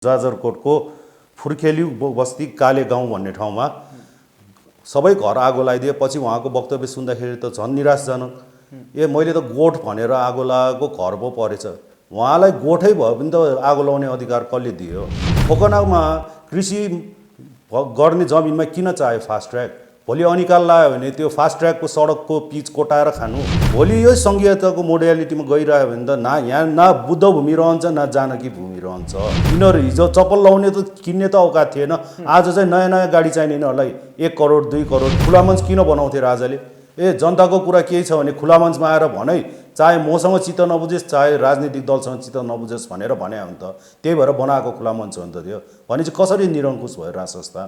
जाजरकोटको फुर्खेली बस्ती काले गाउँ भन्ने ठाउँमा सबै घर आगो लगाइदिए। पछि उहाँको वक्तव्य सुन्दाखेरि त झन् निराशजनक। मैले त गोठ भनेर आगो लगाएको घर पो परेछ। उहाँलाई गोठै भयो भने त आगो लगाउने अधिकार कसले दियो? ठोकनामा कृषि गर्ने जमिनमा किन चाहियो फास्ट ट्र्याक? भोलि अनिकाल लाग्यो भने त्यो फास्ट ट्र्याकको सडकको पिच कोटाएर खानु। भोलि यो सङ्घीयताको मोडालिटीमा गइरह्यो भने त यहाँ न बुद्ध भूमि रहन्छ न जानकी भूमि रहन्छ। यिनीहरू हिजो चप्पल लाउने त किन्ने त औकात थिएन, आज चाहिँ नयाँ नयाँ गाडी चाहिने यिनीहरूलाई 1 करोड 2 करोड। खुला मञ्च किन बनाउँथे राजाले? जनताको कुरा केही छ भने खुला मञ्चमा आएर भनै, चाहे मसँग चित्त नबुझेस् चाहे राजनीतिक दलसँग चित्त नबुझेस् भनेर भने हो नि त। त्यही भएर बनाएको खुला मञ्च हो नि त त्यो। भने चाहिँ कसरी निरङ्कुश भयो राज संस्था?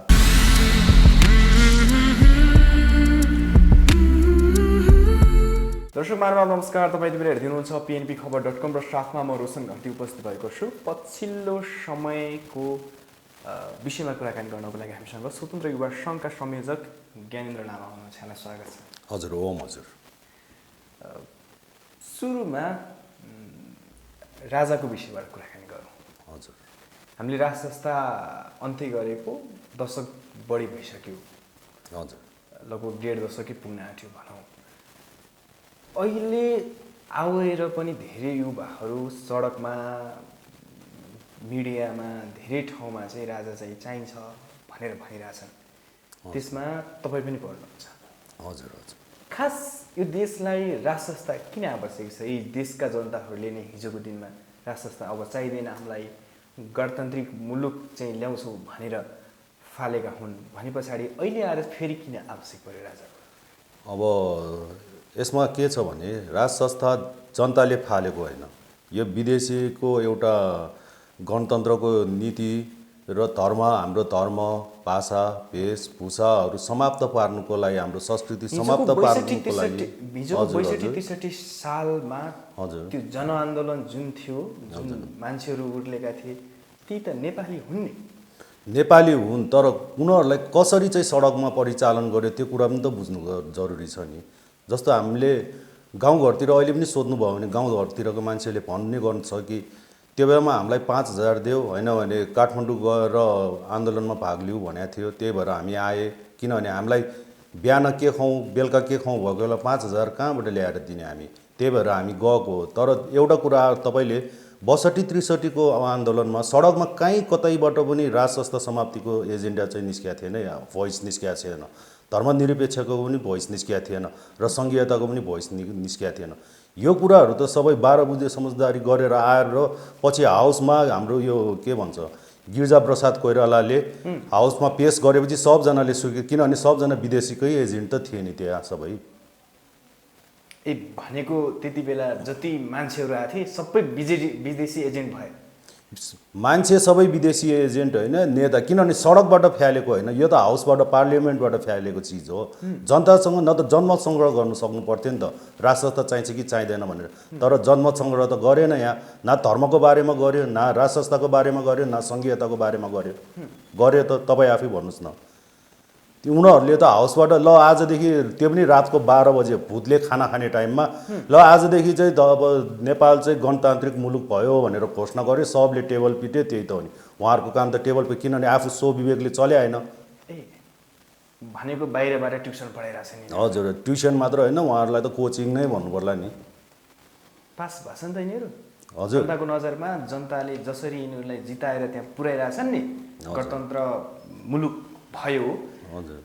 दर्शक महानुभाव नमस्कार। तपाईँ यति बेला हेर्दै हुनुहुन्छ pnpखबर.com र साथमा म रोशन घन्टी उपस्थित भएको छु। पछिल्लो समयको विषयमा कुराकानी गर्नको लागि हामीसँग स्वतन्त्र युवा सङ्घका संयोजक ज्ञानेन्द्र लामा हुनुहुन्छ। यहाँलाई स्वागत छ। हजुर ओम। हजुर सुरुमा राजाको विषयबाट कुराकानी गरौँ। हजुर हामीले राज संस्था अन्त्य गरेको दशक बढी भइसक्यो। हजुर लगभग 1.5 दशकै पुग्न आँट्यो भनौँ। अहिले आएर पनि धेरै युवाहरू सडकमा मिडियामा धेरै ठाउँमा चाहिँ राजा चाहिँ चाहिन्छ भनेर भनिरहेछन्। त्यसमा तपाईँ पनि पर्नुहुन्छ। हजुर हजुर खास यो देशलाई राज संस्था किन आवश्यक छ? यी देशका जनताहरूले नै हिजोको दिनमा राज संस्था अब चाहिँदैन, हामीलाई गणतान्त्रिक मुलुक चाहिँ ल्याउँछौँ भनेर फालेका हुन् भने पछाडि अहिले आएर फेरि किन आवश्यक पर्यो राजाको? अब यसमा के छ भने राज संस्था जनताले फालेको होइन। यो विदेशीको एउटा गणतन्त्रको नीति र धर्म, हाम्रो धर्म, भाषा, वेशभूषाहरू समाप्त पार्नुको लागि, हाम्रो संस्कृति समाप्त पार्नुको लागि 62-63 सालमा हजुर त्यो जनआन्दोलन जुन थियो, जुन मान्छेहरू उर्लेका थिए, ती त नेपाली हुन् नि। नेपाली हुन्, तर उनीहरूलाई कसरी चाहिँ सडकमा परिचालन गर्यो त्यो कुरा पनि त बुझ्नु जरुरी छ नि। जस्तो हामीले गाउँघरतिर अहिले पनि सोध्नुभयो भने गाउँघरतिरको मान्छेले भन्ने गर्छ कि त्यो बेलामा हामीलाई 5000 देऊ, होइन भने काठमाडौँ गएर आन्दोलनमा भाग लिऊ भनेको थियो, त्यही भएर हामी आए। किनभने हामीलाई बिहान के खाउँ बेलुका के खाउँ भएको बेला 5000 कहाँबाट ल्याएर दिने हामी, त्यही भएर हामी गएको हो। तर एउटा कुरा तपाईँले 62-63 को आन्दोलनमा सडकमा कहीँ कतैबाट पनि राज संस्था समाप्तिको एजेन्डा चाहिँ निस्किएको थिएन, या भोइस निस्किएको थिएन। धर्मनिरपेक्षको पनि भोइस निस्किएको थिएन र सङ्घीयताको पनि भोइस निस्किएको थिएन। यो कुराहरू त सबै 12 बुझे समझदारी गरेर आएर पछि हाउसमा हाम्रो यो के भन्छ गिरिजा प्रसाद कोइरालाले हाउसमा पेश गरेपछि सबजनाले स्वीकार, किनभने सबजना विदेशीकै एजेन्ट त थिए नि त्यहाँ सबै। भनेको त्यति बेला जति मान्छेहरू आए थिए सबै विदेशी एजेन्ट भए। मान्छे सबै विदेशी एजेन्ट होइन, नेता। किनभने सडकबाट फ्यालेको होइन, यो त हाउसबाट पार्लियामेन्टबाट फ्यालेको चिज हो। जनतासँग न त जनमत सङ्ग्रह गर्नु सक्नु पर्थ्यो नि त, राज संस्था चाहिन्छ कि चाहिँदैन भनेर। तर जनमत सङ्ग्रह त गरेन यहाँ। न धर्मको बारेमा गर्यो, न राज संस्थाको बारेमा गर्यो, न सङ्घीयताको बारेमा गर्यो। गर्यो त तपाईँ आफै भन्नुहोस् न। उनीहरूले त हाउसबाट ल आजदेखि, त्यो पनि रातको 12 बजे भूतले खाना खाने टाइममा, ल आजदेखि चाहिँ अब नेपाल चाहिँ गणतान्त्रिक मुलुक भयो भनेर घोषणा गर्यो। सबले टेबल पिट्यो, त्यही त हो नि उहाँहरूको काम त। टेबल पिट, किनभने आफू सो विवेकले चले आएन। भनेको बाहिरबाट ट्युसन पढाइरहेछ नि। हजुर ट्युसन मात्र होइन, उहाँहरूलाई त कोचिङ नै भन्नु पर्ला नि। पास भएछ नि त यिनीहरू। हजुर जनताको नजरमा जनताले जसरी यिनीहरूलाई जिताएर त्यहाँ पुर्याइरहेछन् नि, गणतन्त्र मुलुक भयो। हजुर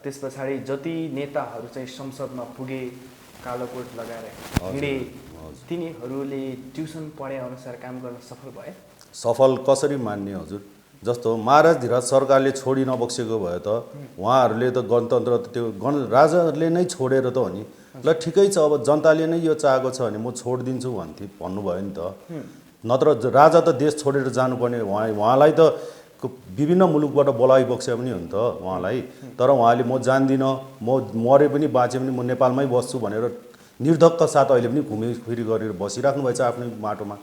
त्यस पछाडि जति नेताहरू चाहिँ संसदमा पुगे, कालो कोट लगाएर हिँडे, तिनीहरूले ट्युसन पढे अनुसार काम गर्न सफल भए। सफल कसरी मान्ने हजुर? जस्तो महाराज धिराज सरकारले छोडी नबक्सेको भए त उहाँहरूले त गणतन्त्र त्यो राजाहरूले नै छोडेर त हो नि। ल ठिकै छ, अब जनताले नै यो चाहेको छ भने म छोडिदिन्छु भन्नुभयो नि त। नत्र राजा त देश छोडेर जानुपर्ने, उहाँलाई त विभिन्न मुलुकबाट बोलाइ बक्से पनि हो नि त उहाँलाई। तर उहाँले म जान्दिनँ, म मरे पनि बाँचे पनि म नेपालमै बस्छु भनेर निर्धक्क साथ अहिले पनि घुमिफिरी गरेर बसिराख्नु भएछ आफ्नै माटोमा।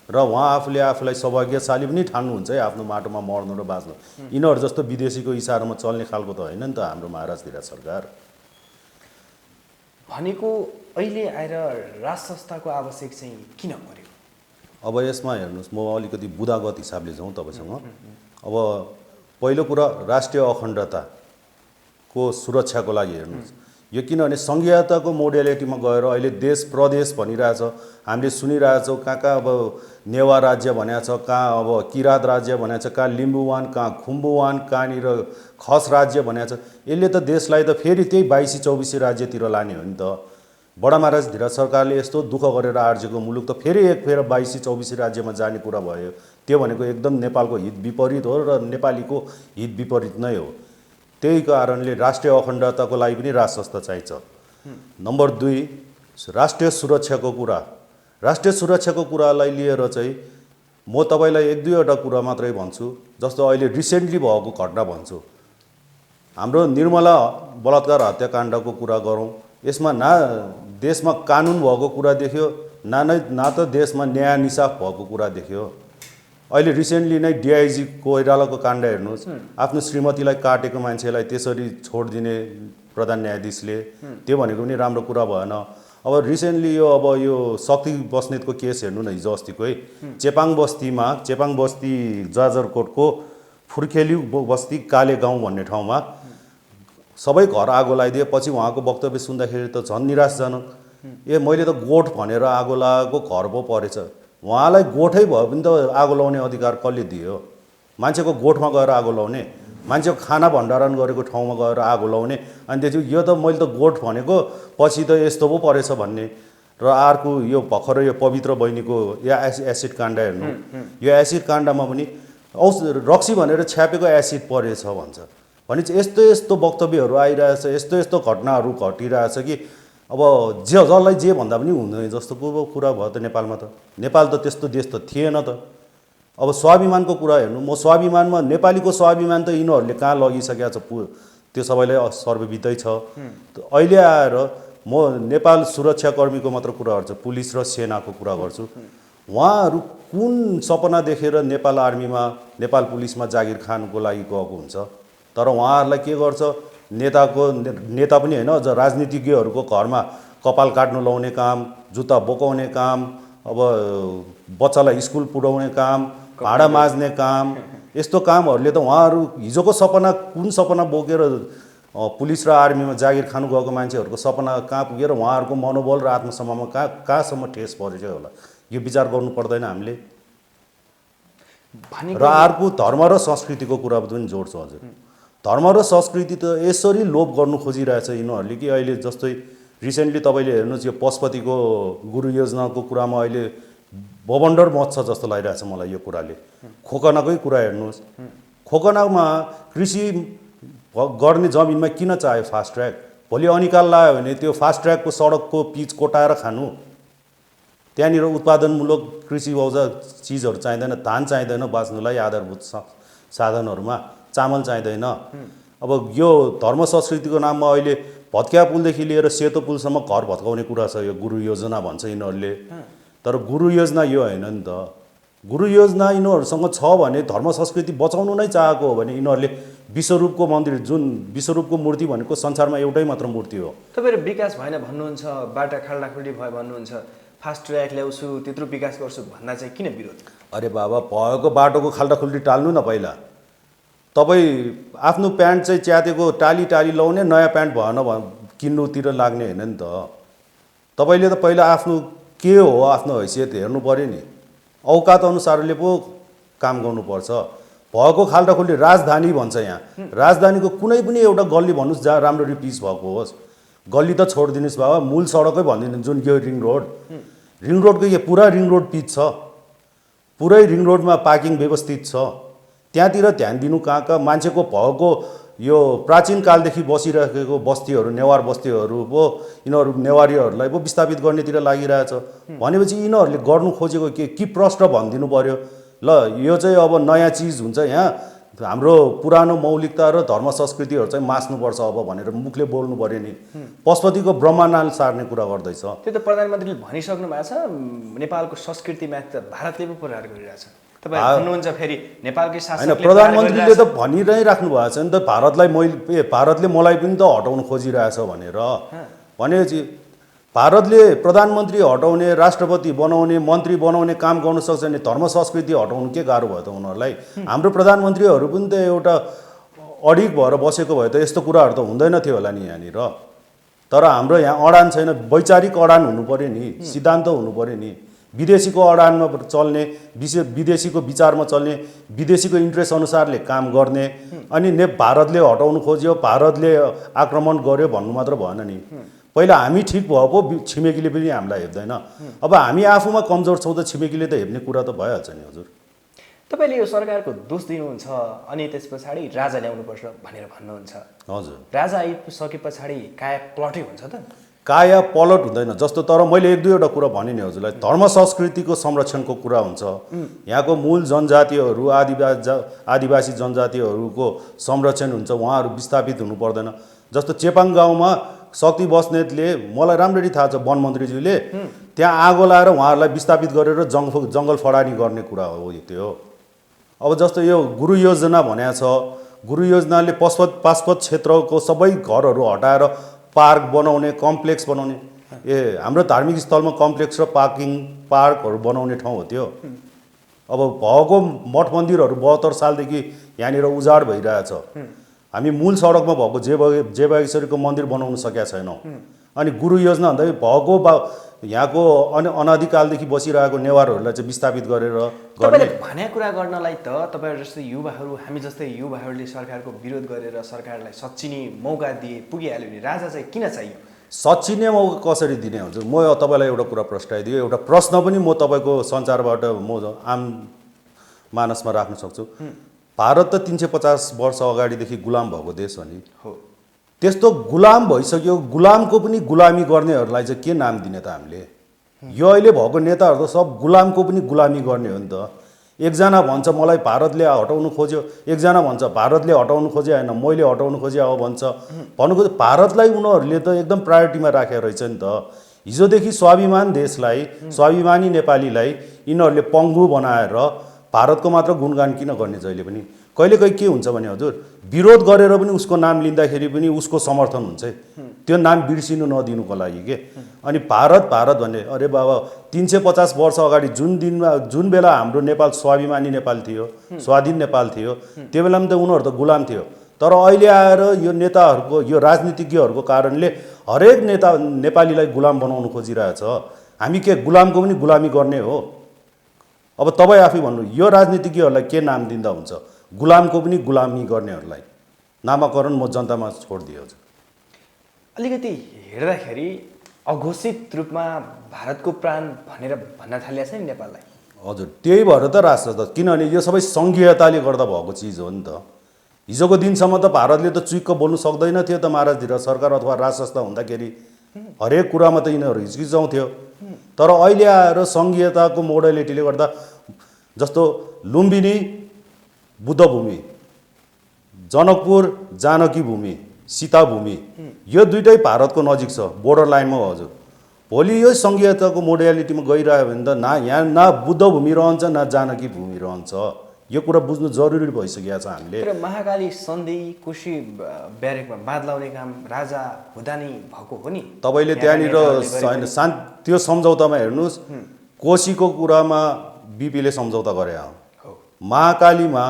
र उहाँ आफूले आफूलाई सौभाग्यशाली पनि ठान्नुहुन्छ है आफ्नो माटोमा मर्नु र बाँच्नु। यिनीहरू जस्तो विदेशीको इसारामा चल्ने खालको त होइन नि त हाम्रो महाराज धिराज सरकार। भनेको अहिले आएर राज संस्थाको आवश्यक चाहिँ किन पर्यो? अब यसमा हेर्नुहोस्, म अलिकति बुदागत हिसाबले जाउँ तपाईँसँग। अब पहिलो कुरा राष्ट्रिय अखण्डताको सुरक्षाको लागि हेर्नुहोस्, यो किनभने सङ्घीयताको मोडेलिटीमा गएर अहिले देश प्रदेश भनिरहेछ, हामीले सुनिरहेछौँ। कहाँ कहाँ अब नेवा राज्य भनेको छ, कहाँ अब किराँत राज्य भनेको छ, कहाँ लिम्बुवान, कहाँ खुम्बुवान, कहाँनिर खस राज्य भनेको छ। यसले त देशलाई त फेरि त्यही 22-24 राज्यतिर लाने हो नि त। बडा महाराज धीरज सरकारले यस्तो दुःख गरेर आर्जेको मुलुक त फेरि एक फेर 22-24 राज्यमा जाने कुरा भयो। त्यो भनेको एकदम नेपालको हित विपरीत हो र नेपालीको हित विपरीत नै हो। त्यही कारणले राष्ट्रिय अखण्डताको लागि पनि राज संस्था चाहिन्छ। नम्बर 2, राष्ट्रिय सुरक्षाको कुरा। राष्ट्रिय सुरक्षाको कुरालाई लिएर चाहिँ म तपाईँलाई 1-2वटा कुरा मात्रै भन्छु। जस्तो अहिले रिसेन्टली भएको घटना भन्छु, हाम्रो निर्मला बलात्कार हत्याकाण्डको कुरा गरौँ। यसमा न देशमा कानुन भएको कुरा देख्यो, न त देशमा न्याय निसाफ भएको कुरा देख्यो। अहिले रिसेन्टली नै डिआइजी कोइरालाको काण्ड हेर्नुहोस्, आफ्नो श्रीमतीलाई काटेको मान्छेलाई त्यसरी छोडिदिने प्रधान न्यायाधीशले, त्यो भनेको पनि राम्रो कुरा भएन। अब रिसेन्टली यो शक्ति बस्नेतको केस हेर्नु न, हिजो अस्तिकै चेपाङ बस्ती जाजरकोटको फुर्खेली बस्ती काले गाउँ भन्ने ठाउँमा सबै घर आगो लगाइदिए। पछि उहाँको वक्तव्य सुन्दाखेरि त झन् निराशजनक। मैले त गोठ भनेर आगो लगाएको घर पो परेछ। उहाँलाई गोठै भयो पनि त आगो लगाउने अधिकार कसले दियो? मान्छेको गोठमा गएर आगो लगाउने, मान्छेको खाना भण्डारण गरेको ठाउँमा गएर आगो लगाउने, अनि त्यसपछि यो त मैले त गोठ भनेको पछि त यस्तो पो परेछ भन्ने। र अर्को यो भर्खर यो पवित्र बहिनीको एसिड काण्ड हेर्नु, यो एसिड काण्डमा पनि रक्सी भनेर छ्यापेको एसिड परेछ भन्छ। भनेपछि यस्तो यस्तो वक्तव्यहरू आइरहेछ, यस्तो यस्तो घटनाहरू घटिरहेछ कि अब जसलाई जे भन्दा पनि हुँदैन जस्तो कुरा भयो त नेपालमा। त नेपाल त त्यस्तो देश त थिएन त। अब स्वाभिमानको कुरा हेर्नु, म स्वाभिमानमा नेपालीको स्वाभिमान त यिनीहरूले कहाँ लगिसकेको छ त्यो सबैलाई सर्वविदितै छ। अहिले आएर म नेपाल सुरक्षाकर्मीको मात्र कुरा गर्छु, पुलिस र सेनाको कुरा गर्छु। उहाँहरू कुन सपना देखेर नेपाल आर्मीमा नेपाल पुलिसमा जागिर खानुको लागि गएको हुन्छ? तर उहाँहरूलाई के गर्छ, नेता पनि होइन, अझ राजनीतिज्ञहरूको घरमा कपाल काट्नु लाउने काम, जुत्ता बोकाउने काम, अब बच्चालाई स्कुल पुर्याउने काम, भाँडा माझ्ने काम, यस्तो कामहरूले त उहाँहरू हिजोको सपना कुन सपना बोकेर पुलिस र आर्मीमा जागिर खानु गएको मान्छेहरूको सपना कहाँ पुगेर उहाँहरूको मनोबल र आत्मसम्मानमा कहाँसम्म ठेस परेछ होला, यो विचार गर्नु पर्दैन हामीले? र अर्को धर्म र संस्कृतिको कुरा पनि जोड्छु हजुर। धर्म र संस्कृति त यसरी लोप गर्नु खोजिरहेछ यिनीहरूले कि अहिले जस्तै रिसेन्टली तपाईँले हेर्नुहोस्, यो पशुपतिको गुरु योजनाको कुरामा अहिले बबन्डर मच छ जस्तो लागिरहेछ मलाई यो कुराले। खोकनाकै कुरा हेर्नुहोस्, खोकनामा कृषि गर्ने जमिनमा किन चाह्यो फास्ट ट्र्याक? भोलि अनिकाल लाग्यो भने त्यो फास्ट ट्र्याकको सडकको पिच कोटाएर खानु, त्यहाँनिर उत्पादनमूलक कृषि औजार चिजहरू चाहिँदैन, धान चाहिँदैन बाँच्नुलाई आधारभूत साधनहरूमा, चामल चाहिँदैन। अब यो धर्म संस्कृतिको नाममा अहिले भत्किया पुलदेखि लिएर सेतो पुलसम्म घर भत्काउने कुरा छ, यो गुरु योजना भन्छ यिनीहरूले। तर गुरु योजना यो होइन नि त। गुरु योजना यिनीहरूसँग छ भने धर्म संस्कृति बचाउनु नै चाहेको हो भने यिनीहरूले विश्वरूपको मन्दिर, जुन विश्वरूपको मूर्ति भनेको संसारमा एउटै मात्र मूर्ति हो। तपाईँहरू विकास भएन भन्नुहुन्छ, बाटा खाल्डाखुल्डी भयो भन्नुहुन्छ, फास्ट ट्र्याक ल्याउँछु त्यत्रो विकास गर्छु भन्दा चाहिँ किन विरोध? अरे बाबा, भएको बाटोको खाल्डाखुल्डी टाल्नु न। पहिला तपाईँ आफ्नो प्यान्ट चाहिँ च्यातेको टाली लाउने, नयाँ प्यान्ट भएन किन्नुतिर लाग्ने होइन नि त। तपाईँले त पहिला आफ्नो के हो आफ्नो हैसियत हेर्नु पऱ्यो नि, औकात अनुसारले पो काम गर्नुपर्छ। भएको खाल्डाखुल्डी राजधानी भन्छ यहाँ, राजधानीको कुनै पनि एउटा गल्ली भन्नुहोस् जहाँ राम्ररी पिच भएको होस्। गल्ली त छोडिदिनुहोस् बाबा, मूल सडकै भनिदिनु, जुन यो रिङ रोडको यो पुरा रिङ रोड पिच छ, पुरै रिङ रोडमा पार्किङ व्यवस्थित छ, त्यहाँतिर ध्यान दिनु। कहाँ मान्छेको भएको यो प्राचीन कालदेखि बसिरहेको बस्तीहरू, नेवार बस्तीहरू पो यिनीहरू नेवारीहरूलाई पो विस्थापित गर्नेतिर लागिरहेछ भनेपछि यिनीहरूले गर्नु खोजेको के प्रश्न भनिदिनु पर्यो। ल यो चाहिँ अब नयाँ चिज हुन्छ, यहाँ हाम्रो पुरानो मौलिकता र धर्म संस्कृतिहरू चाहिँ मास्नुपर्छ अब भनेर मुखले बोल्नु पर्यो नि। पशुपतिको ब्रह्मनाल सार्ने कुरा गर्दैछ। त्यो त प्रधानमन्त्रीले भनिसक्नु भएको छ, नेपालको संस्कृतिमा त भारतले पो प्रहार गरिरहेछ। तपाईँ भन्नुहुन्छ फेरि नेपालकै शासकले होइन, प्रधानमन्त्रीले त भनिरहै राख्नु भएको छ नि त, भारतले मलाई पनि त हटाउनु खोजिरहेछ भनेर। भनेपछि भारतले प्रधानमन्त्री हटाउने, राष्ट्रपति बनाउने, मन्त्री बनाउने काम गर्न सक्छ भने धर्म संस्कृति हटाउनु के गाह्रो भयो त उनीहरूलाई? हाम्रो प्रधानमन्त्रीहरू पनि त एउटा अडिग भएर बसेको भए त यस्तो कुराहरू त हुँदैन थियो होला नि यहाँनिर। तर हाम्रो यहाँ अडान छैन, वैचारिक अडान हुनु पर्यो नि, सिद्धान्त हुनु पर्यो नि। विदेशीको अडानमा चल्ने, विदेशीको विचारमा चल्ने, विदेशीको इन्ट्रेस्ट अनुसारले काम गर्ने, अनि भारतले हटाउनु खोज्यो, भारतले आक्रमण गर्यो भन्नु मात्र भएन नि। पहिला हामी ठिक भयो पो छिमेकीले पनि हामीलाई हेप्दैन। अब हामी आफूमा कमजोर छौँ त छिमेकीले त हेप्ने कुरा त भइहाल्छ नि हजुर। तपाईँले यो सरकारको दोष दिनुहुन्छ अनि त्यस पछाडि राजा ल्याउनुपर्छ भनेर भन्नुहुन्छ। हजुर, राजा आइसके पछाडि काया प्लटै हुन्छ त? काया पलट हुँदैन जस्तो। तर मैले एक दुईवटा कुरा भने नि हजुरलाई, धर्म संस्कृतिको संरक्षणको कुरा हुन्छ। यहाँको मूल जनजातिहरू, आदिवासी जनजातिहरूको संरक्षण हुन्छ, उहाँहरू विस्थापित हुनु पर्दैन। जस्तो चेपाङ गाउँमा शक्ति बस्नेतले, मलाई राम्ररी थाहा छ, वन मन्त्रीज्यूले त्यहाँ आगो लाएर उहाँहरूलाई विस्थापित गरेर जङ्गल फडानी गर्ने कुरा हो त्यो। अब जस्तो यो गुरु योजना भनेको छ, गुरु योजनाले पाशुपत क्षेत्रको सबै घरहरू हटाएर पार्क बनाउने, कम्प्लेक्स बनाउने। हाम्रो धार्मिक स्थलमा कम्प्लेक्स र पार्कहरू बनाउने ठाउँ हो त्यो। अब भएको मठ मन्दिरहरू 72 सालदेखि यहाँनिर उजाड भइरहेछ। हामी मूल सडकमा भएको जेबागेश्वरीको मन्दिर बनाउन सकेका छैनौँ। अनि गुरु योजना भन्दा भएको यहाँको अनादिकालदेखि बसिरहेको नेवारहरूलाई चाहिँ विस्थापित गरेर तपाईँले भने कुरा गर्नलाई त तपाईँहरू जस्तै युवाहरू, हामी जस्तै युवाहरूले सरकारको विरोध गरेर सरकारलाई सच्चिने मौका दिए पुगिहाल्यो नि, राजा चाहिँ किन चाहियो? सच्चिने मौका कसरी दिने हुन्छ? म तपाईँलाई एउटा कुरा प्रश्नाइदियो, एउटा प्रश्न पनि म तपाईँको सञ्चारबाट म आम मानसमा राख्न सक्छु। भारत त 350 वर्ष अगाडिदेखि गुलाम भएको देश हो नि। हो, त्यस्तो गुलाम भइसक्यो, गुलामको पनि गुलामी गर्नेहरूलाई चाहिँ के नाम दिने त हामीले? यो अहिले भएको नेताहरू त सब गुलामको पनि गुलामी गर्ने हो नि त। एकजना भन्छ मलाई भारतले हटाउनु खोज्यो, एकजना भन्छ भारतले हटाउनु खोजे होइन मैले हटाउनु खोजे हो भन्छ। भन्नुको भारतलाई उनीहरूले त एकदम प्रायोरिटीमा राखेको रहेछ नि त। हिजोदेखि स्वाभिमान देशलाई, स्वाभिमानी नेपालीलाई यिनीहरूले पङ्गु बनाएर भारतको मात्र गुणगान किन गर्ने? जहिले पनि कहिलेकाहीँ के हुन्छ भने हजुर, विरोध गरेर पनि उसको नाम लिँदाखेरि पनि उसको समर्थन हुन्छ, त्यो नाम बिर्सिनु नदिनुको लागि के। अनि भारत भन्ने, अरे बाबा 350 वर्ष अगाडि जुन बेला हाम्रो नेपाल स्वाभिमानी नेपाल थियो, स्वाधीन नेपाल थियो, त्यो बेलामा त उनीहरू त गुलाम थियो। तर अहिले आएर यो नेताहरूको, यो राजनीतिज्ञहरूको कारणले हरेक नेता नेपालीलाई गुलाम बनाउनु खोजिरहेछ। हामी के गुलामको पनि गुलामी गर्ने हो? अब तपाईँ आफै भन्नु, यो राजनीतिज्ञहरूलाई के नाम दिँदा हुन्छ? गुलामको पनि गुलामी गर्नेहरूलाई नामाकरण म जनतामा छोडिदिएँ हजुर। अलिकति हेर्दाखेरि अघोषित रूपमा भारतको प्राण भनेर भन्न थालिएको छ नि नेपाललाई। हजुर, त्यही भएर त राष्ट्र त, किनभने यो सबै सङ्घीयताले गर्दा भएको चिज हो नि त। हिजोको दिनसम्म त भारतले त चुइक्क बोल्नु सक्दैन थियो त महाराजधिर सरकार अथवा राज संस्था हुँदाखेरि। हरेक कुरामा त यिनीहरू हिचकिचाउँथ्यो। तर अहिले आएर सङ्घीयताको मोडलिटीले गर्दा, जस्तो लुम्बिनी बुद्धभूमि, जनकपुर जानकी भूमि, सीता भूमि, यो दुइटै भारतको नजिक छ, बोर्डर लाइनमा हो हजुर। भोलि यो सङ्घीयताको मोडालिटीमा गइरह्यो भने त यहाँ न बुद्ध भूमि रहन्छ न जानकी भूमि रहन्छ। यो कुरा बुझ्नु जरुरी भइसकेको छ हामीले। तर महाकाली सन्धि, कोशी ब्यारेकमा बाँध लाउने काम राजा हुँदा नै भएको हो नि। तपाईँले त्यहाँनिर त्यो सम्झौतामा हेर्नुहोस्, कोशीको कुरामा बिपीले सम्झौता गरे हो। महाकालीमा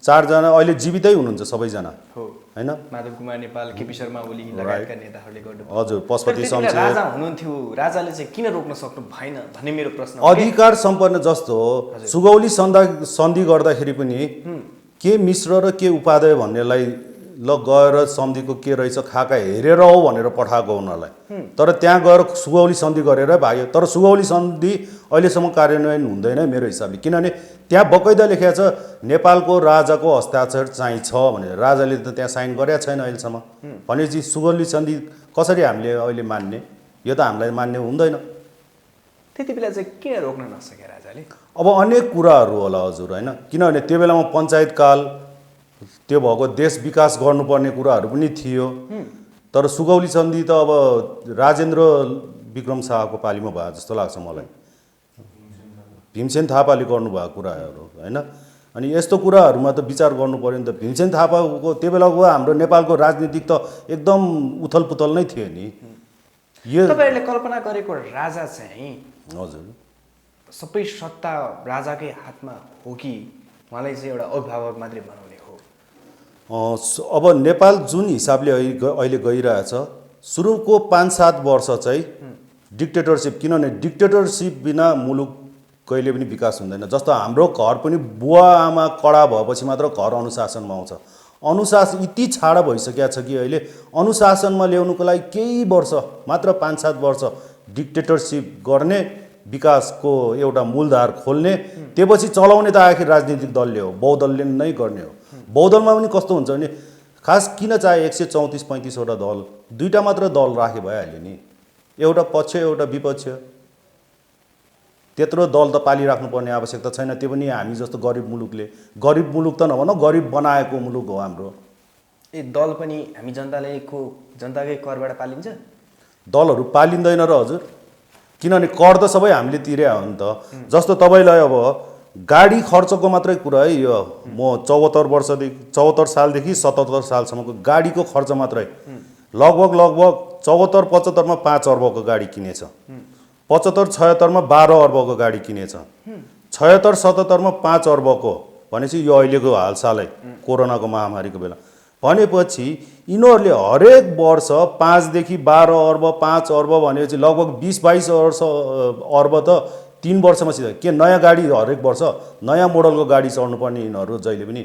4 जना अहिले जीवितै हुनुहुन्छ सबैजना, हो हैन? माधव कुमार नेपाल, केपी शर्मा ओली लगायतका नेताहरूले गर्नु। हजुर, पशुपति शमशेर राजा हुनुहुन्थ्यो, राजाले चाहिँ किन रोक्न सक्नु भएन भन्ने मेरो प्रश्न। अधिकार सम्पन्न जस्तो सुगौली सन्धि गर्दाखेरि पनि के मिश्र र के उपाध्याय भन्नेलाई ल गएर सन्धिको के रहेछ खाका हेरेर हो भनेर पठाएको उनीहरूलाई। तर त्यहाँ गएर सुगौली सन्धि गरेर भाग्यो। तर सुगौली सन्धि अहिलेसम्म कार्यान्वयन हुँदैन मेरो हिसाबले, किनभने त्यहाँ बकैदा लेखेको छ नेपालको राजाको हस्ताक्षर चाहिँ छ भनेर। राजाले त त्यहाँ साइन गरेका छैन अहिलेसम्म। भनेपछि सुगौली सन्धि कसरी हामीले अहिले मान्ने? यो त हामीलाई मान्ने हुँदैन। त्यति बेला चाहिँ किन रोक्न नसके राजाले? अब अनेक कुराहरू होला हजुर, होइन? किनभने त्यो बेलामा पञ्चायतकाल, त्यो भएको देश विकास गर्नुपर्ने कुराहरू पनि थियो। तर सुगौली सन्धि त अब राजेन्द्र विक्रम शाहको पालीमा भयो जस्तो लाग्छ मलाई, भीमसेन थापाले गर्नुभएको कुराहरू, होइन? अनि यस्तो कुराहरूमा त विचार गर्नु पर्यो नि त। भीमसेन थापाको त्यो बेलाको हाम्रो नेपालको राजनीतिक त एकदम उथल पुथल नै थियो नि। यो तपाईँहरूले कल्पना गरेको राजा चाहिँ हजुर सबै सत्ता राजाकै हातमा हो कि उहाँलाई चाहिँ एउटा अभिभावक मात्रै बनाउने हो? अब नेपाल जुन हिसाबले अहिले गइरहेछ सुरुको 5-7 वर्ष चाहिँ डिक्टेटरसिप, किनभने डिक्टेटरसिप बिना मुलुक कहिले पनि विकास हुँदैन। जस्तो हाम्रो घर पनि बुवा आमा कडा भएपछि मात्र घर अनुशासनमा आउँछ। अनुशासन यति छाडा भइसकेको छ कि अहिले अनुशासनमा ल्याउनुको लागि केही वर्ष मात्र 5-7 वर्ष डिक्टेटरसिप गर्ने, विकासको एउटा मूलधार खोल्ने, त्यसपछि चलाउने त आखिर राजनीतिक दलले हो, बहुदलले नै गर्ने हो। बहुदलमा पनि कस्तो हुन्छ भने खास किन चाहे 134-35 वटा दल, दुईटा मात्र दल राखे भइहाल्यो नि, एउटा पक्ष एउटा विपक्ष। त्यत्रो दल त पालिराख्नुपर्ने आवश्यकता छैन। त्यो पनि हामी जस्तो गरिब मुलुकले, गरिब मुलुक त नभन, गरिब बनाएको मुलुक हो हाम्रो। ए दल पनि हामी जनताकै करबाट पालिन्छ? दलहरू पालिँदैन र हजुर, किनभने कर त सबै हामीले तिरे हो नि त। जस्तो तपाईँलाई अब गाडी खर्चको मात्रै कुरा है, यो म 74 सालदेखि 77 सालसम्मको गाडीको खर्च मात्रै लगभग 74-75 मा 5 अर्बको गाडी किनेछ, 75-76 मा 12 अर्बको गाडी किनेछ, 76-77 मा 5 अर्बको भनेपछि यो अहिलेको हालसालै कोरोनाको महामारीको बेला भनेपछि यिनीहरूले हरेक वर्ष 5 देखि 12 अर्ब 5 अर्ब भनेपछि लगभग 20-22 अर्ब त 3 वर्षमा सिधै के नयाँ गाडी हरेक वर्ष नयाँ मोडलको गाडी चढ्नु पर्ने यिनीहरू जहिले पनि।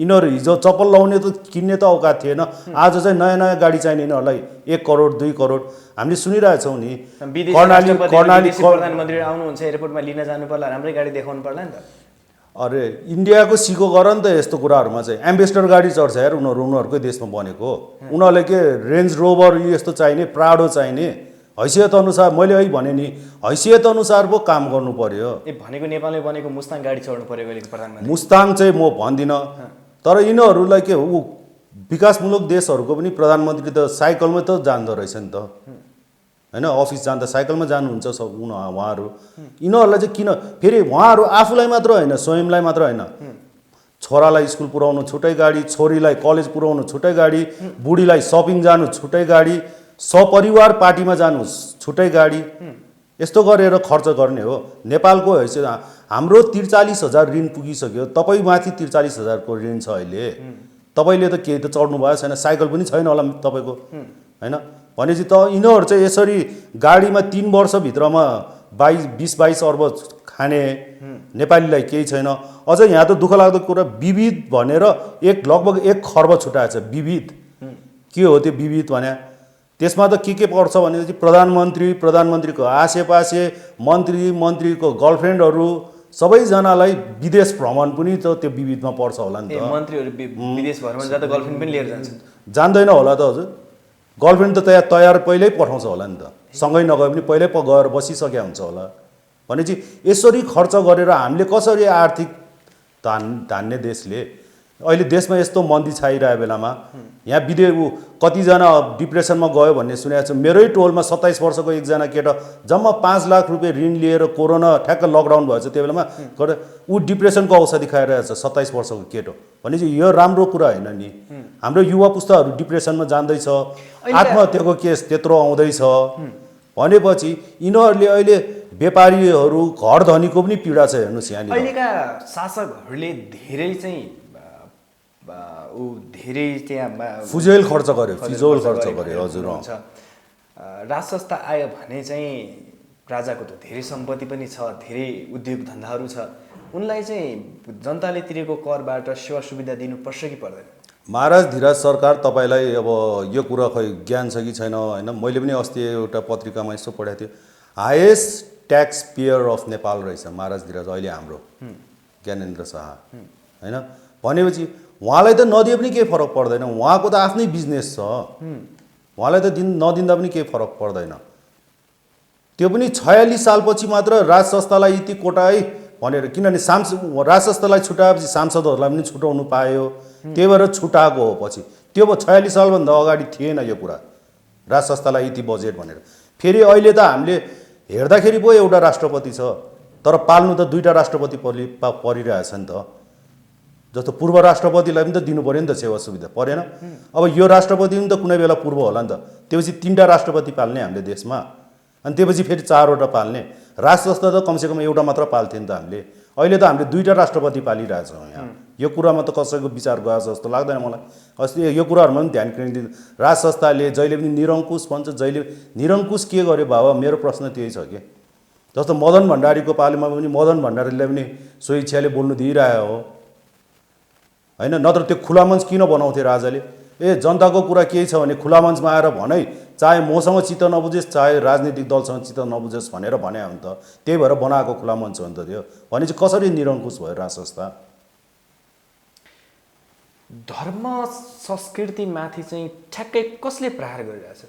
यिनीहरू हिजो चप्पल लाउने त किन्ने त औकात थिएन, आज चाहिँ नयाँ नयाँ गाडी चाहिने यिनीहरूलाई 1 करोड 2 करोड। हामीले सुनिरहेछौँ नि, कर्णाली प्रधानमन्त्री आउनुहुन्छ एयरपोर्टमा लिन जानु पर्ला, राम्रै गाडी देखाउनु पर्ला नि त। अरे इन्डियाको सिको गर नि त यस्तो कुराहरूमा चाहिँ। एम्बेसडर गाडी चढ्छ यार उनीहरूकै देशमा बनेको। उनीहरूले के रेन्ज रोभर यस्तो चाहिने, प्राडो चाहिने, हैसियत अनुसार मैले अहिले भने नि हैसियत अनुसार पो काम गर्नु पर्यो। भनेको नेपालमै बनेको मुस्ताङ गाडी चढ्नु पर्यो अहिलेको प्रधानमन्त्री। मुस्ताङ चाहिँ म भन्दिनँ, तर यिनीहरूलाई के हो, विकासमूलक देशहरूको पनि प्रधानमन्त्री त साइकलमै त जान्दो रहेछ नि त होइन, अफिस जाँदा साइकलमा जानुहुन्छ सब उहाँहरू। यिनीहरूलाई चाहिँ किन फेरि उहाँहरू आफूलाई मात्र होइन, स्वयंलाई मात्र होइन, छोरालाई स्कुल पुऱ्याउनु छुट्टै गाडी, छोरीलाई कलेज पुऱ्याउनु छुट्टै गाडी, बुढीलाई सपिङ जानु छुट्टै गाडी, सपरिवार पार्टीमा जानु छुट्टै गाडी, यस्तो गरेर खर्च गर्ने हो। नेपालको हैसियत हाम्रो 43,000 ऋण पुगिसक्यो, तपाईँमाथि 43,000 को ऋण छ अहिले। तपाईँले त केही त चढ्नु भएको छैन, साइकल पनि छैन होला तपाईँको होइन। भनेपछि त यिनीहरू चाहिँ यसरी गाडीमा 3 वर्षभित्रमा 20-22 अर्ब खाने नेपालीलाई केही छैन। अझ यहाँ त दुःख लाग्दो कुरा विविध भनेर लगभग 1 खर्ब छुट्याएछ। विविध के हो त्यो विविध भने? त्यसमा त के पर्छ भनेपछि प्रधानमन्त्रीको आसेपासे मन्त्रीको गर्लफ्रेन्डहरू सबैजनालाई विदेश भ्रमण पनि त त्यो विविधमा पर्छ होला नि त। मन्त्रीहरू विदेश भ्रमण जाँदा गर्लफ्रेन्ड पनि लिएर जान्छ? जान्दैन होला त हजुर, गर्लफ्रेन्ड त तयार पहिल्यै पठाउँछ होला नि त, सँगै नगए पनि पहिल्यै गएर बसिसकेका हुन्छ होला। भनेपछि यसरी खर्च गरेर हामीले कसरी आर्थिक धान्ने देशले? अहिले देशमा यस्तो मन्दी छाइरहेको बेलामा यहाँ कतिजना डिप्रेसनमा गयो भन्ने सुनेको छु। मेरै टोलमा 27 वर्षको एकजना केटा जम्मा 5 लाख रुपियाँ ऋण लिएर कोरोना ठ्याक्क लकडाउन भएछ त्यो बेलामा गएर ऊ डिप्रेसनको औषधि खाइरहेछ, 27 वर्षको केटो। भनेपछि यो राम्रो कुरा होइन नि। हाम्रो युवा पुस्ताहरू डिप्रेसनमा जाँदैछ, आत्महत्याको केस त्यत्रो आउँदैछ भनेपछि यिनीहरूले अहिले व्यापारीहरू घर धनीको पनि पीडा छ। हेर्नुहोस् यहाँनिर अहिलेका शासकहरूले धेरै चाहिँ त्यहाँ फिजोल खर्च गर्यो हजुर। राज संस्था आयो भने चाहिँ राजाको त धेरै सम्पत्ति पनि छ, धेरै उद्योग धन्दाहरू छ, उनलाई चाहिँ जनताले तिरेको करबाट सेवा सुविधा दिनुपर्छ कि पर्दैन? महाराज धीराज सरकार, तपाईँलाई अब यो कुरा खै ज्ञान छ कि छैन होइन, मैले पनि अस्ति एउटा पत्रिकामा यसो पढाएको थिएँ, highest tax pair of Nepal रहेछ महाराज धीराज अहिले हाम्रो ज्ञानेन्द्र शाह होइन। भनेपछि उहाँलाई त नदिए पनि केही फरक पर्दैन, उहाँको त आफ्नै बिजनेस छ, उहाँलाई त नदिँदा पनि केही फरक पर्दैन। त्यो पनि 46 सालपछि मात्र राज संस्थालाई यति कोटा है भनेर, किनभने राज संस्थालाई छुट्याएपछि सांसदहरूलाई पनि छुटाउनु पायो, त्यही भएर छुटाएको हो। पछि त्यो 46 सालभन्दा अगाडि थिएन यो कुरा, राज संस्थालाई यति बजेट भनेर। फेरि अहिले त हामीले हेर्दाखेरि पो एउटा राष्ट्रपति छ, तर पाल्नु त 2टा राष्ट्रपति परिरहेछ नि त। जस्तो पूर्व राष्ट्रपतिलाई पनि त दिनु पऱ्यो नि त सेवा सुविधा परेन। अब यो राष्ट्रपति पनि त कुनै बेला पूर्व होला नि त, त्यसपछि 3टा राष्ट्रपति पाल्ने हामीले देशमा, अनि त्यसपछि फेरि 4वटा पाल्ने। राजसंस्था त कमसेकम एउटा मात्र पाल्थ्यो नि त हामीले, अहिले त हामीले 2टा राष्ट्रपति पालिरहेछौँ यहाँ। यो कुरामा त कसैको विचार गएको जस्तो लाग्दैन मलाई। अस्ति यो कुराहरूमा पनि ध्यान केन्द्रित, राजसंस्थाले जहिले पनि निरङ्कुश भन्छ, जहिले निरङ्कुश के गर्यो बाबा, मेरो प्रश्न त्यही छ कि। जस्तो मदन भण्डारीको पालीमा पनि मदन भण्डारीलाई पनि स्वेच्छाले बोल्नु दिइरहेको हो होइन, नत्र त्यो खुला मञ्च किन बनाउँथे राजाले? ए जनताको कुरा केही छ भने खुला मञ्चमा आएर भनै, चाहे मसँग चित्त नबुझेस् चाहे राजनीतिक दलसँग चित्त नबुझेस् भनेर भने हो नि त। त्यही भएर बनाएको खुला मञ्च हो नि त त्यो। भनेपछि कसरी निरङ्कुश भयो राज संस्था? धर्म संस्कृतिमाथि चाहिँ ठ्याक्कै कसले प्रहार गरिरहेछ?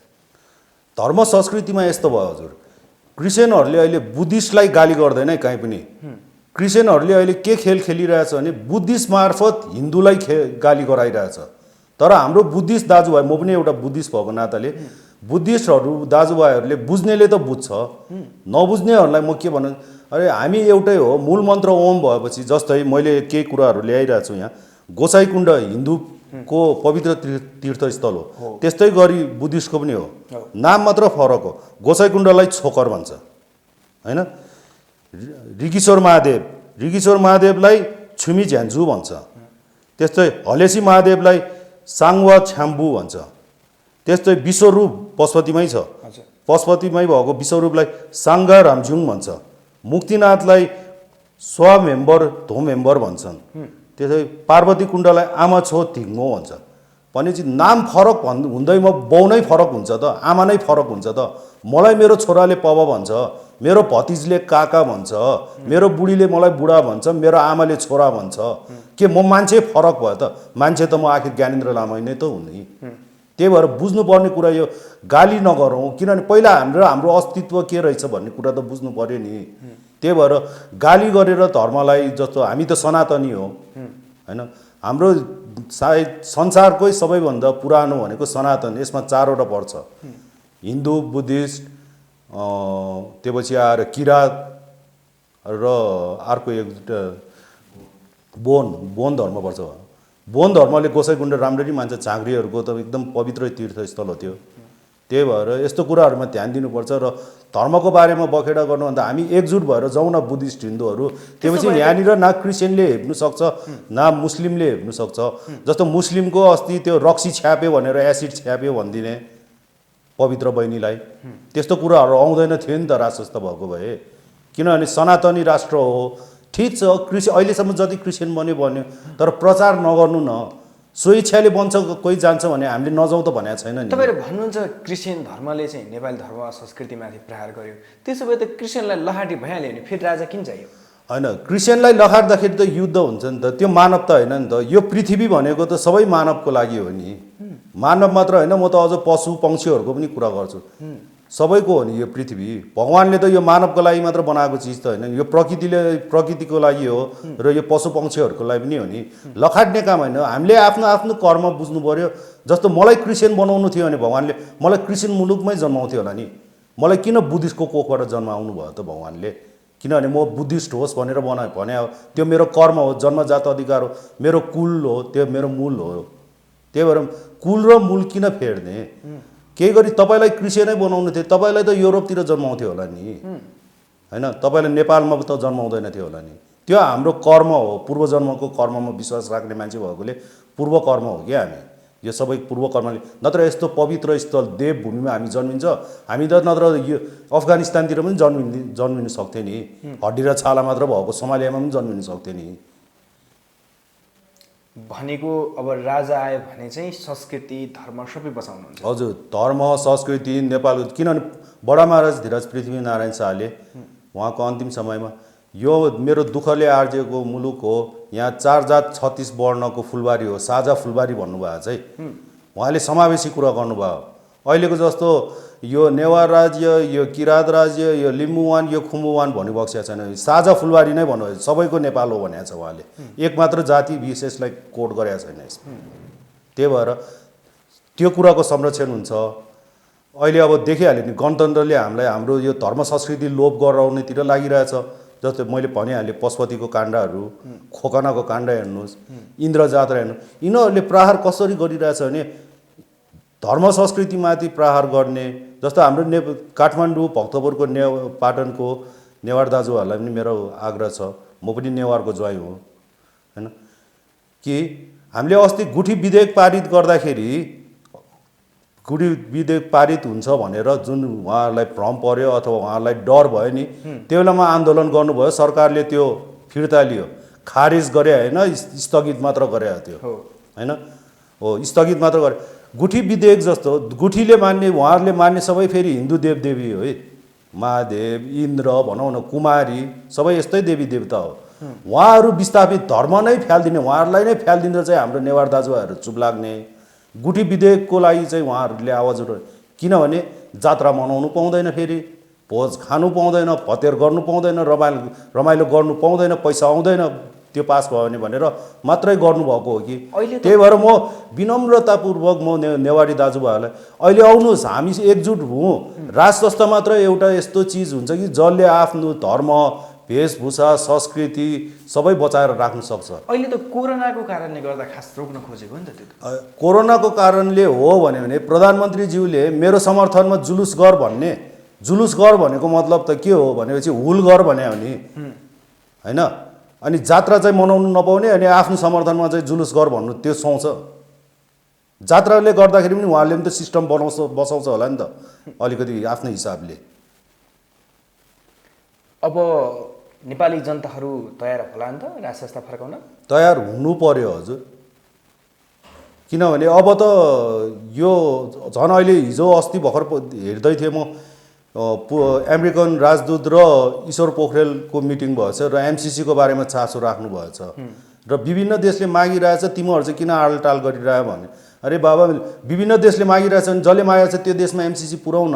धर्म संस्कृतिमा यस्तो भयो हजुर, क्रिस्चियनहरूले अहिले बुद्धिस्टलाई गाली गर्दैन है कहीँ पनि। क्रिस्चियनहरूले अहिले के खेल खेलिरहेछ भने बुद्धिस्ट मार्फत हिन्दूलाई गाली गराइरहेछ। तर हाम्रो बुद्धिस्ट दाजुभाइ, म पनि एउटा बुद्धिस्ट भएको नाताले बुद्धिस्टहरू दाजुभाइहरूले बुझ्नेले त बुझ्छ, नबुझ्नेहरूलाई म के भन्नु, अरे हामी एउटै हो, मूल मन्त्र ओम भएपछि। जस्तै मैले केही कुराहरू ल्याइरहेको छु यहाँ, गोसाइकुण्ड हिन्दूको पवित्र तीर्थस्थल हो, त्यस्तै गरी बुद्धिस्टको पनि हो, नाम मात्र फरक हो। गोसाइकुण्डलाई छोकर भन्छ होइन, ऋगीश्वर महादेवलाई छुमी झ्यान्जु भन्छ, त्यस्तै हलेसी महादेवलाई साङवा छ्याम्बु भन्छ, त्यस्तै विश्वरूप पशुपतिमै छ, पशुपतिमै भएको विश्वरूपलाई साङ्गा रामझुङ भन्छ, मुक्तिनाथलाई स्वमेम्बर धोमेम्बर भन्छन्, त्यसै पार्वती कुण्डलाई आमा छो धिङ्गो भन्छ। भनेपछि नाम फरक हुँदैमा बाउ नै फरक हुन्छ त, आमा नै फरक हुन्छ त। मलाई मेरो छोराले पब भन्छ, मेरो भतिजले काका भन्छ, मेरो बुढीले मलाई बुढा भन्छ, मेरो आमाले छोरा भन्छ। के म मान्छे फरक भयो त? मान्छे त म आखिर ज्ञानेन्द्र लामै नै त हुने। त्यही भएर बुझ्नुपर्ने कुरा यो गाली नगरौँ, किनभने पहिला हाम्रो अस्तित्व के रहेछ भन्ने कुरा त बुझ्नु पर्यो नि। त्यही भएर गाली गरेर धर्मलाई, जस्तो हामी त सनातनी हो होइन, हाम्रो सायद संसारकै सबैभन्दा पुरानो भनेको सनातन, यसमा 4वटा पर्छ, हिन्दू, बुद्धिस्ट, त्यसपछि आएर किरात र अर्को एउटा बोन धर्म पर्छ। बोन धर्मले गोसाइकुण्ड राम्ररी मान्छ, झाँक्रीहरूको त एकदम पवित्र तीर्थस्थल हो त्यो। त्यही भएर यस्तो कुराहरूमा ध्यान दिनुपर्छ र धर्मको बारेमा बखेडा गर्नुभन्दा हामी एकजुट भएर जाउँ न बुद्धिस्ट हिन्दूहरू। त्यसपछि यहाँनिर न क्रिस्चियनले हेप्नु सक्छ न मुस्लिमले हेप्नु सक्छ। जस्तो मुस्लिमको अस्ति त्यो रक्सी छ्याप्यो भनेर एसिड छ्याप्यो भनिदिने पवित्र बहिनीलाई, त्यस्तो कुराहरू आउँदैन थियो नि त राज संस्था भएको भए। किनभने सनातनी राष्ट्र हो, ठिक छ, अहिलेसम्म जति क्रिस्चियन बन्यो भन्यो, तर प्रचार नगर्नु न। स्वेच्छाले बन्छ कोही जान्छ भने हामीले नजाउँ त भनेको छैन नि। तपाईँहरू भन्नुहुन्छ क्रिस्चियन धर्मले चाहिँ नेपाली धर्म संस्कृतिमाथि प्रहार गर्यो, त्यसो भए त क्रिस्चियनलाई लहाटी भइहाल्यो भने फेरि राजा किन चाहियो? होइन, क्रिस्चियनलाई लखार्दाखेरि त युद्ध हुन्छ नि त, त्यो मानवता होइन नि त। यो पृथ्वी भनेको त सबै मानवको लागि हो नि, मानव मात्र होइन, म त अझ पशु पक्षीहरूको पनि कुरा गर्छु, सबैको हो नि यो पृथ्वी। भगवान्ले त यो मानवको लागि मात्र बनाएको चिज त होइन, यो प्रकृतिको लागि हो र यो पशु पक्षीहरूको लागि पनि हो नि। लखाट्ने काम होइन, हामीले आफ्नो आफ्नो कर्म बुझ्नु पर्यो। जस्तो मलाई क्रिस्चियन बनाउनु थियो भने भगवान्ले मलाई क्रिस्चियन मुलुकमै जन्माउँथ्यो होला नि, मलाई किन बुद्धिस्टको कोखबाट जन्माउनु भयो त भगवान्ले? किनभने म बुद्धिस्ट होस् भनेर भने हो, त्यो मेरो कर्म हो, जन्मजात अधिकार हो, मेरो कुल हो, त्यो मेरो मूल हो। त्यही भएर कुल र मूल किन फेर्ने? केही गरी तपाईँलाई क्रिस्चियनै बनाउनु थियो, तपाईँलाई त युरोपतिर जन्माउँथ्यो होला नि होइन, तपाईँलाई नेपालमा त जन्माउँदैन थियो होला नि। त्यो हाम्रो कर्म हो, पूर्वजन्मको कर्ममा विश्वास राख्ने मान्छे भएकोले पूर्व कर्म हो क्या हामी। यो सबै पूर्व कर्मले, नत्र यस्तो पवित्र स्थल देवभूमिमा हामी जन्मिन्छ, हामी त नत्र यो अफगानिस्तानतिर पनि जन्मिनु सक्थ्यो नि, हड्डी र छाला मात्र भएको सोमालियामा पनि जन्मिनु सक्थ्यो नि। भनेको अब राजा आयो भने चाहिँ संस्कृति धर्म सबै बचाउनुहुन्छ? हजुर, धर्म संस्कृति नेपाल, किनभने बडा महाराज धीरज पृथ्वीनारायण शाहले उहाँको अन्तिम समयमा यो मेरो दुःखले आर्जिएको मुलुक हो, यहाँ 4 जात 36 वर्णको फुलबारी हो, साझा फुलबारी भन्नुभएको चाहिँ उहाँले समावेशी कुरा गर्नुभयो। अहिलेको जस्तो यो नेवार राज्य, यो किराँत राज्य, यो लिम्बुवान, यो खुम्बुवान भन्नुभएको छैन, साझा फुलबारी नै भन्नुभयो, सबैको नेपाल हो भनेको छ उहाँले। एक मात्र जाति विशेषलाई कोड गरेको छैन यसमा। त्यही भएर त्यो कुराको संरक्षण हुन्छ। अहिले अब देखिहाल्यो नि, गणतन्त्रले हामीलाई हाम्रो यो धर्म संस्कृति लोप गराउनेतिर लागिरहेछ। जस्तै मैले भनिहालेँ पशुपतिको काण्डहरू, खोकनाको काण्ड हेर्नुहोस्, इन्द्र जात्रा हेर्नु, यिनीहरूले प्रहार कसरी गरिरहेछ भने धर्म संस्कृतिमाथि प्रहार गर्ने। जस्तो हाम्रो काठमाडौँ भक्तपुरको पाटनको नेवार दाजुहरूलाई पनि मेरो आग्रह छ, म पनि नेवारको ज्वाइँ हो हैन, कि हामीले अस्ति गुठी विधेयक पारित गर्दाखेरि गुठी विधेयक पारित हुन्छ भनेर जुन उहाँहरूलाई भ्रम पर्यो अथवा उहाँहरूलाई डर भयो नि, त्यो बेलामा आन्दोलन गर्नुभयो, सरकारले त्यो फिर्ता लियो, खारिज गरे होइन, स्थगित मात्र गरे त्यो हैन, हो स्थगित मात्र गरे। गुठी विधेयक जस्तो गुठीले मान्ने, उहाँहरूले मान्ने सबै फेरि हिन्दू देवदेवी हो है, महादेव, इन्द्र भनौँ न, कुमारी, सबै यस्तै देवी देवता हो। उहाँहरू विस्थापित धर्म नै फ्यालिदिने, उहाँहरूलाई नै फ्यालिदिँदा चाहिँ हाम्रो नेवार दाजुभाइहरू चुप लाग्ने। गुठी विधेयकको लागि चाहिँ उहाँहरूले आवाज उठाए, किनभने जात्रा मनाउनु पाउँदैन, फेरि भोज खानु पाउँदैन, भतेर गर्नु पाउँदैन, रमाइलो गर्नु पाउँदैन, पैसा आउँदैन त्यो पास भयो भने भनेर मात्रै गर्नुभएको हो कि। त्यही भएर म विनम्रतापूर्वक म नेवारी दाजुभाइहरूलाई अहिले आउनुहोस्, हामी एकजुट हौँ। राजसंस्था मात्र एउटा यस्तो चिज हुन्छ कि जसले आफ्नो धर्म, वेशभूषा, संस्कृति सबै बचाएर राख्न सक्छ। अहिले त कोरोनाको कारणले गर्दा खास रोक्न खोजेको नि त त्यो। कोरोनाको कारणले हो भने प्रधानमन्त्रीज्यूले मेरो समर्थनमा जुलुस गर भन्ने, जुलुस गर भनेको मतलब त के हो भनेपछि हुल गर भने हो नि हैन। अनि जात्रा चाहिँ मनाउनु नपाउने, अनि आफ्नो समर्थनमा चाहिँ जुलुस गर भन्नु त्यो सुहाउँछ। जात्राले गर्दाखेरि पनि उहाँले पनि त सिस्टम बसाउँछ होला नि त अलिकति आफ्नो हिसाबले। अब नेपाली जनताहरू तयार होला नि त राजसंस्था फर्काउन? तयार हुनु पर्यो हजुर, किनभने अब त यो झन् अहिले हिजो अस्ति भर्खर हेर्दै थिएँ म, अमेरिकन राजदूत र ईश्वर पोखरेलको मिटिङ भएछ र एमसिसीको बारेमा चासो राख्नु भएछ र विभिन्न देशले मागिरहेछ, तिमीहरू चाहिँ किन आलटाल गरिरह्यो भने। अरे बाबा, विभिन्न देशले मागिरहेछ भने जसले मागेको छ त्यो देशमा एमसिसी पुर्याउन।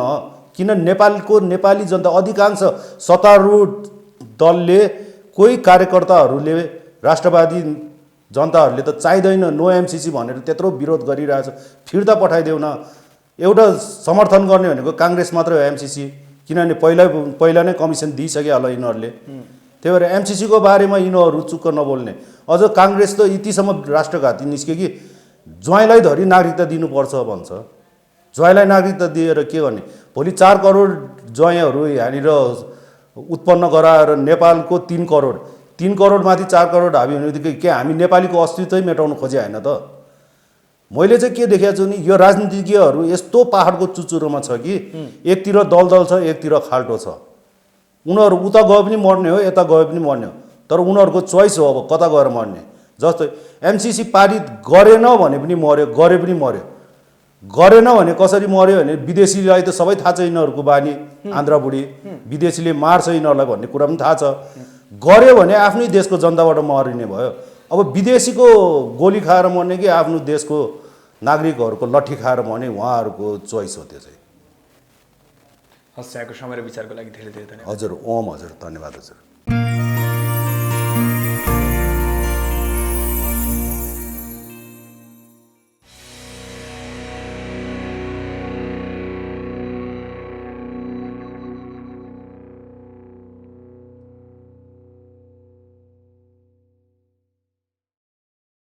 किन नेपाली जनता अधिकांश सत्तारूढ दलले, कोही कार्यकर्ताहरूले, राष्ट्रवादी जनताहरूले त चाहिँदैन नो एमसिसी भनेर त्यत्रो विरोध गरिरहेछ, फिर्ता पठाइदेऊ न। एउटा समर्थन गर्ने भनेको काङ्ग्रेस मात्रै हो एमसिसी, किनभने पहिला नै कमिसन दिइसके होला यिनीहरूले। त्यही भएर एमसिसीको बारेमा यिनीहरू चुक्क नबोल्ने। अझ काङ्ग्रेस त यतिसम्म राष्ट्रघाती निस्क्यो कि ज्वाइँलाई धरि नागरिकता दिनुपर्छ भन्छ। ज्वाइँलाई नागरिकता दिएर के गर्ने? भोलि 4 करोड ज्वाइँहरू यहाँनिर उत्पन्न गराएर नेपालको 3 करोडमाथि 4 करोड हाबी भनेदेखि के हामी नेपालीको अस्तित्वै मेटाउनु खोजे होइन त? मैले चाहिँ के देखेको छु नि, यो राजनीतिज्ञहरू यस्तो पहाडको चुचुरोमा छ कि एकतिर दलदल छ, एकतिर खाल्टो छ। उनीहरू उता गए पनि मर्ने हो, यता गए पनि मर्ने हो, तर उनीहरूको चोइस हो अब कता गएर मर्ने। जस्तै एमसिसी पारित गरेन भने पनि मर्यो, गरे पनि मर्यो। गरेन भने कसरी मर्यो भने विदेशीलाई त सबै थाहा छ, यिनीहरूको बानी आन्ध्र बुढी, विदेशीले मार्छ यिनीहरूलाई भन्ने कुरा पनि थाहा छ। गर्यो भने आफ्नै देशको जनताबाट मरिने भयो। अब विदेशीको गोली खाएर मर्ने कि आफ्नो देशको नागरिकहरूको लट्ठी खाएर मर्ने, उहाँहरूको चोइस हो त्यो चाहिँ। हस्, यहाँको समय र विचारको लागि धेरै धेरै धन्यवाद। हजुर, ओम हजुर, धन्यवाद हजुर।